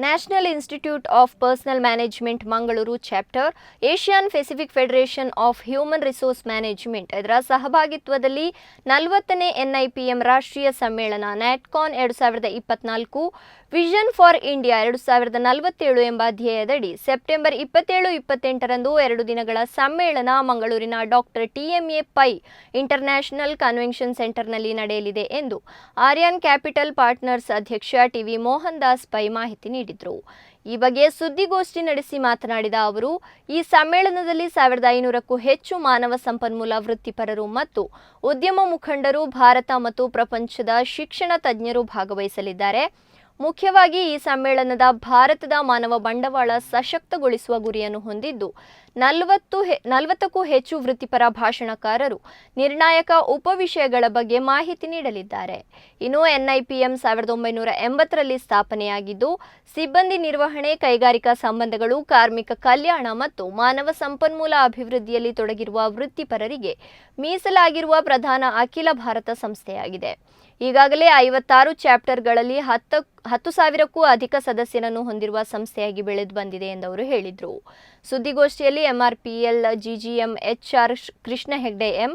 National Institute of Personnel Management Mangaluru Chapter, Asian Pacific Federation of Human Resource Management ಇದರ ಸಹಭಾಗಿತ್ವದಲ್ಲಿ 40ನೇ NIPM ರಾಷ್ಟ್ರೀಯ ಸಮ್ಮೇಳನ ನ್ಯಾಟ್ಕಾನ್ 2024 vision for India 2047 ಎಂಬ ಧ್ಯೇಯದಡಿ September 27-28ರಂದು 2 ದಿನಗಳ ಸಮ್ಮೇಳನ ಮಂಗಳೂರಿನ doctor TMA Pai International Convention ಸೆಂಟರ್ನಲ್ಲಿ ನಡೆಯಲಿದೆ ಎಂದು ಆರ್ಯನ್ ಕ್ಯಾಪಿಟಲ್ ಪಾರ್ಟ್ನರ್ಸ್ ಅಧ್ಯಕ್ಷ TV ಮೋಹನ್ ದಾಸ್ ಪೈ ಮಾಹಿತಿ ನೀಡಿದರು. ಈ ಬಗ್ಗೆ ಸುದ್ದಿಗೋಷ್ಠಿ ನಡೆಸಿ ಮಾತನಾಡಿದ ಅವರು, ಈ ಸಮ್ಮೇಳನದಲ್ಲಿ 1500ಕ್ಕೂ ಹೆಚ್ಚು ಮಾನವ ಸಂಪನ್ಮೂಲ ವೃತ್ತಿಪರರು ಮತ್ತು ಉದ್ಯಮ ಮುಖಂಡರು, ಭಾರತ ಮತ್ತು ಪ್ರಪಂಚದ ಶಿಕ್ಷಣ ತಜ್ಞರು ಭಾಗವಹಿಸಲಿದ್ದಾರೆ. ಮುಖ್ಯವಾಗಿ ಈ ಸಮ್ಮೇಳನದ ಭಾರತದ ಮಾನವ ಬಂಡವಾಳ ಸಶಕ್ತಗೊಳಿಸುವ ಗುರಿಯನ್ನು ಹೊಂದಿದ್ದು 40ಕ್ಕೂ ಹೆಚ್ಚು ವೃತ್ತಿಪರ ಭಾಷಣಕಾರರು ನಿರ್ಣಾಯಕ ಉಪವಿಷಯಗಳ ಬಗ್ಗೆ ಮಾಹಿತಿ ನೀಡಲಿದ್ದಾರೆ. ಇನ್ನು NIPM 1980ರಲ್ಲಿ ಸ್ಥಾಪನೆಯಾಗಿದ್ದು ಸಿಬ್ಬಂದಿ ನಿರ್ವಹಣೆ, ಕೈಗಾರಿಕಾ ಸಂಬಂಧಗಳು, ಕಾರ್ಮಿಕ ಕಲ್ಯಾಣ ಮತ್ತು ಮಾನವ ಸಂಪನ್ಮೂಲ ಅಭಿವೃದ್ಧಿಯಲ್ಲಿ ತೊಡಗಿರುವ ವೃತ್ತಿಪರರಿಗೆ ಮೀಸಲಾಗಿರುವ ಪ್ರಧಾನ ಅಖಿಲ ಭಾರತ ಸಂಸ್ಥೆಯಾಗಿದೆ. ಈಗಾಗಲೇ 56 ಚಾಪ್ಟರ್ಗಳಲ್ಲಿ 10,000ಕ್ಕೂ ಅಧಿಕ ಸದಸ್ಯರನ್ನು ಹೊಂದಿರುವ ಸಂಸ್ಥೆಯಾಗಿ ಬೆಳೆದು ಬಂದಿದೆ ಎಂದು ಅವರು ಹೇಳಿದರು. ಸುದ್ದಿಗೋಷ್ಠಿಯಲ್ಲಿ MRPL GGM HR Krishna Hegde M,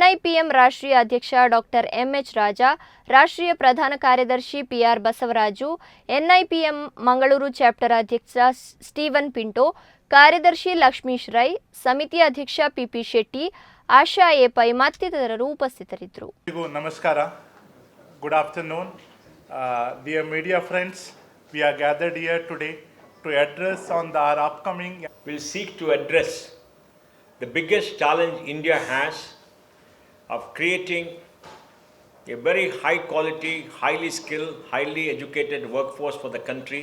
NIPM ರಾಷ್ಟ್ರೀಯ ಅಧ್ಯಕ್ಷ ಡಾಕ್ಟರ್ MH ರಾಜಾ, ರಾಷ್ಟ್ರೀಯ ಪ್ರಧಾನ ಕಾರ್ಯದರ್ಶಿ PR Basavaraju, NIPM Mangaluru chapter ಅಧ್ಯಕ್ಷ ಸ್ಟೀವನ್ ಪಿಂಟೋ, ಕಾರ್ಯದರ್ಶಿ ಲಕ್ಷ್ಮೀಶ್ ರೈ, ಸಮಿತಿ ಅಧ್ಯಕ್ಷ PP ಶೆಟ್ಟಿ, ಆಶಾ ಎ ಪೈ ಮತ್ತಿತರರು ಉಪಸ್ಥಿತರಿದ್ದರು. ನಮಸ್ಕಾರ. Good afternoon. Dear media friends, we are gathered here today to address on our upcoming... We'll seek to address the biggest challenge India has of creating a very high quality, highly skilled, highly educated workforce for the country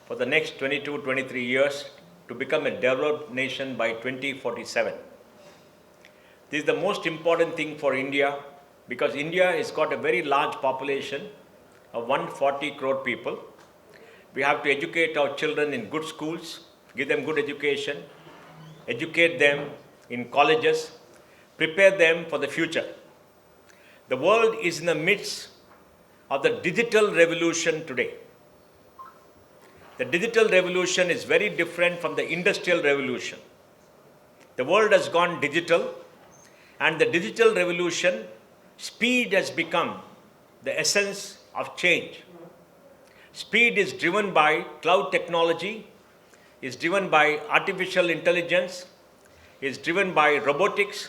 for the next 22-23 years to become a developed nation by 2047. This is the most important thing for India, because India has got a very large population of 140 crore people. We have to educate our children in good schools, give them good education, educate them in colleges, prepare them for the future. The world is in the midst of the digital revolution today. The digital revolution is very different from the industrial revolution. The world has gone digital, and the digital revolution, speed has become the essence of change. Speed is driven by cloud technology, is driven by artificial intelligence, is driven by robotics,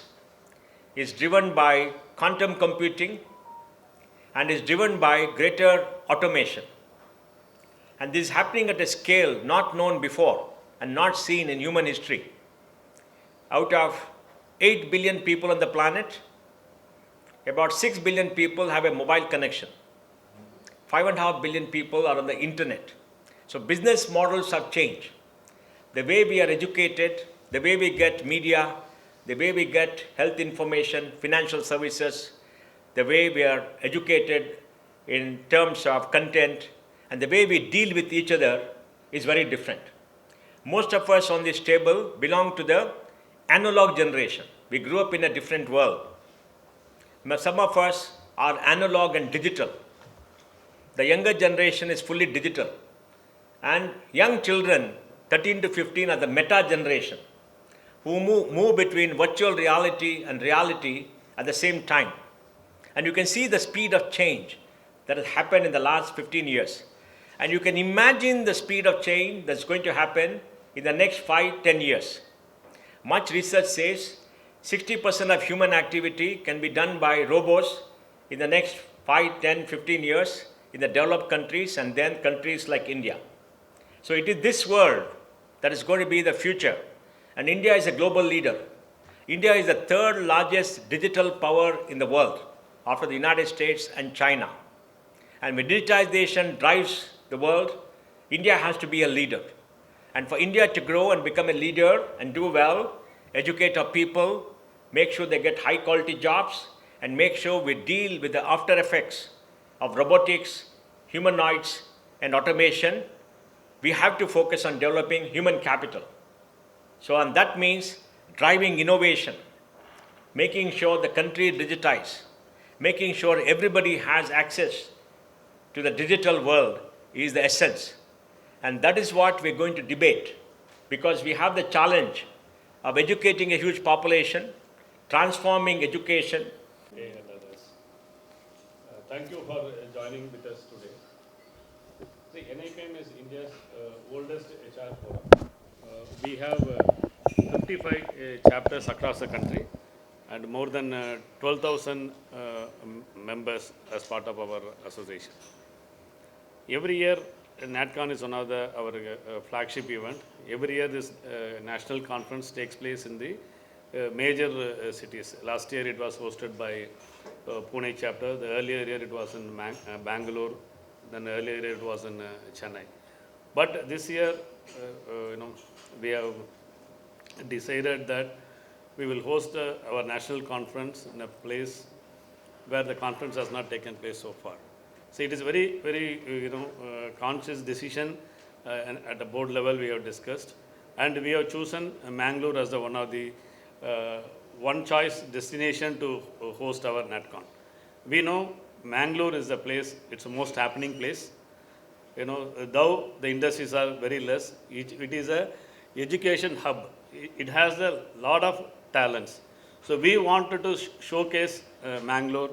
is driven by quantum computing, and is driven by greater automation. And this is happening at a scale not known before and not seen in human history. Out of 8 billion people on the planet, about 6 billion people have a mobile connection. 5.5 billion people are on the internet. So business models have changed. The way we are educated, the way we get media, the way we get health information, financial services, the way we are educated in terms of content, and the way we deal with each other is very different. Most of us on this table belong to the analog generation. We grew up in a different world. Some of us are analog and digital. The younger generation is fully digital. And young children, 13 to 15, are the meta generation, who move between virtual reality and reality at the same time. And you can see the speed of change that has happened in the last 15 years. And you can imagine the speed of change that's going to happen in the next 5-10 years. Much research says 60% of human activity can be done by robots in the next 5, 10, 15 years in the developed countries, and then countries like India. So it is this world that is going to be the future. And India is a global leader. India is the third largest digital power in the world after the United States and China. And when digitization drives the world, India has to be a leader. And for India to grow and become a leader and do well, educate our people, make sure they get high quality jobs, and make sure we deal with the after effects of robotics, humanoids, and automation, we have to focus on developing human capital. So, and that means driving innovation, making sure the country is digitized, making sure everybody has access to the digital world is the essence. And that is what we're going to debate, because we have the challenge of educating a huge population, transforming education. And others. Thank you for joining with us today. See, NIPM is India's oldest HR forum. We have 55 chapters across the country and more than 12,000 members as part of our association. Every year, NatCon is one of our flagship event. Every year, this national conference takes place in the major cities. Last year, it was hosted by Pune chapter. The earlier year, it was in Bangalore. Then earlier year, it was in Chennai. But this year, we have decided that we will host our national conference in a place where the conference has not taken place so far. So it is very, very, conscious decision, and at the board level we have discussed, and we have chosen Mangalore as the one of the one choice destination to host our NatCon. We know Mangalore is the place; it's the most happening place. Though the industries are very less, it is a education hub. It has a lot of talents. So we wanted to showcase Mangalore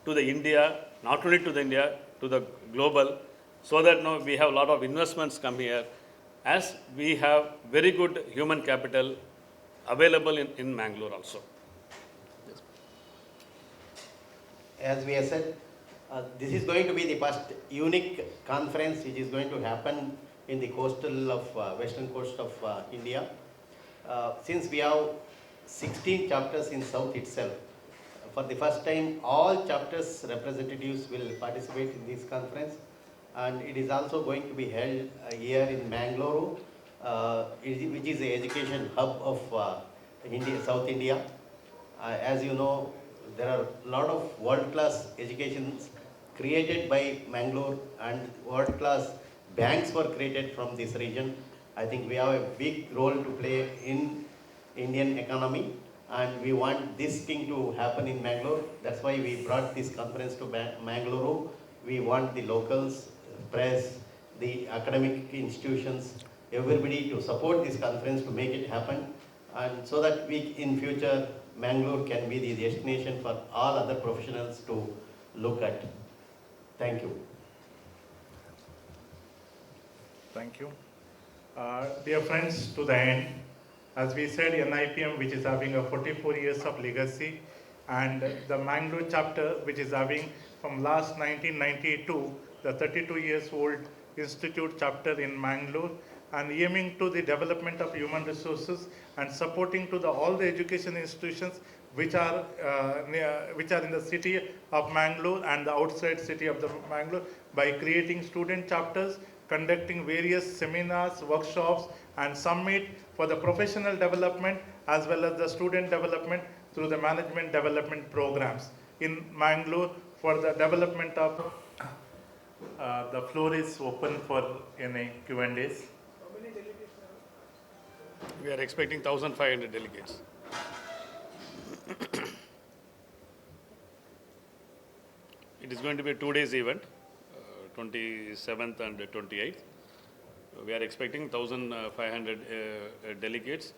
to the India, not only to the India, to the global, so that we have a lot of investments come here, as we have very good human capital available in Mangalore also. As we have said, this is going to be the first unique conference which is going to happen in the coastal of western coast of India. Since we have 16 chapters in South itself, for the first time all chapters representatives will participate in this conference, and it is also going to be held here in Mangalore, which is the education hub of India, South India. As you know, there are a lot of world-class educations created by Mangalore, and world-class banks were created from this region. I think we have a big role to play in Indian economy, and we want this thing to happen in Mangalore. That's why we brought this conference to Mangalore. We want the locals, press, the academic institutions, everybody to support this conference to make it happen, and so that we in future Mangalore can be the destination for all other professionals to look at. Thank you. Thank you. Dear friends, to the end, as we said, NIPM, which is having a 44 years of legacy, and the Mangalore chapter, which is having from last 1992, the 32 years old institute chapter in Mangalore, and aiming to the development of human resources and supporting to all the education institutions which are in the city of Mangalore and the outside city of the Mangalore, by creating student chapters, conducting various seminars, workshops, and summit for the professional development as well as the student development through the management development programs in Mangalore for the development of. The floor is open for any Q&As. We are expecting 1,500 delegates. It is going to be a 2 days event, 27th and 28th. We are expecting 1,500 delegates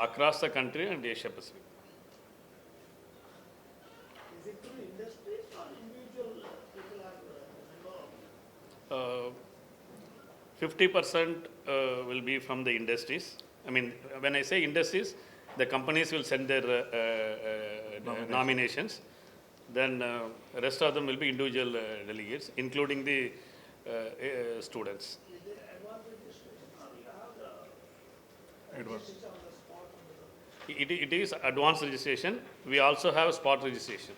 across the country and Asia Pacific. Is it through industries or individual people are involved? 50% will be from the industries. I mean, when I say industries, the companies will send their nominations. Then rest of them will be individual delegates, including the students. Is there advanced registration or you have the Advanced. on the spot? It is advanced registration. We also have spot registration.